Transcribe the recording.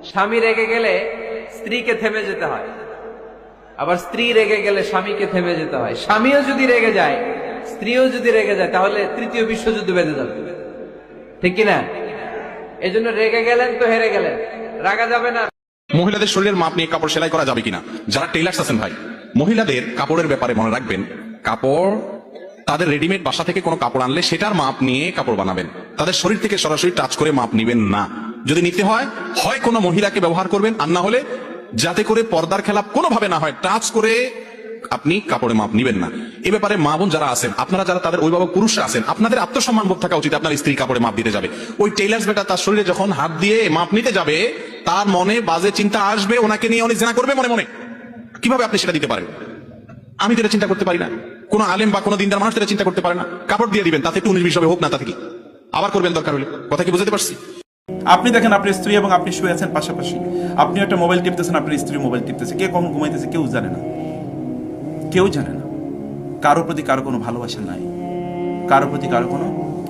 স্বামী রেগে গেলে স্ত্রীকে থেমে যেতে হয়, আবার স্ত্রী রেগে গেলে স্বামীকে থেমে যেতে হয়। স্বামীও যদি রেগে যায়, স্ত্রীও যদি রেগে যায়, তাহলে তৃতীয় বিশ্বযুদ্ধ বেঁধে যাবে, ঠিক কিনা? এই জন্য রেগে গেলেন তো হেরে গেলেন, রাগা যাবে না। মহিলাদের শরীরের মাপ নিয়ে কাপড় সেলাই করা যাবে কিনা, যারা টেইলার্স আছেন ভাই, মহিলাদের কাপড়ের ব্যাপারে মনে রাখবেন, কাপড় তাদের রেডিমেড বাসা থেকে কোনো কাপড় আনলে সেটার মাপ নিয়ে কাপড় বানাবেন, তাদের শরীর থেকে সরাসরি টাচ করে মাপ নিবেন না। যদি নিতে হয়, হয় কোনো মহিলাকে ব্যবহার করবেন, আর না হলে যাতে করে পর্দার খেলাপ কোনোভাবে না হয়, টাচ করে আপনি কাপড়ে মাপ নিবেন না। এ ব্যাপারে মা বোন যারা আছেন, আপনারা যারা তাদের অভিভাবক পুরুষরা আছেন, আপনাদের আত্মসম্মান বোধ থাকা উচিত। আপনার স্ত্রী কাপড়ে মাপ দিতে যাবে, ওই টেইলার্স বেটা তার শরীরে যখন হাত দিয়ে মাপ নিতে যাবে, তার মনে বাজে চিন্তা আসবে, ওনাকে নিয়ে অনেক জেনা করবে মনে মনে। কিভাবে আপনি সেটা দিতে পারেন? আমি তো এটা চিন্তা করতে পারি না, কোন আলেম বা কোন দিনদার মানুষ এটা চিন্তা করতে পারে না। কাপড় দিয়ে দিবেন, তাতে একটু 19-20 হবে, হোক না, তাতে কি আবার করবেন দরকার হলে। কথা কি বুঝতে পারছি? আপনি দেখেন আপনার স্ত্রী এবং আপনি শুয়ে আছেন পাশাপাশি, আপনি একটা মোবাইল টিপতেছেন, আপনার স্ত্রী মোবাইল টিপতেছে, কে কখন ঘুমাইতেছে কেউ জানে না, কেউ জানে না। কারো প্রতি কারো কোনো ভালোবাসা নাই, কারো প্রতি কারো কোনো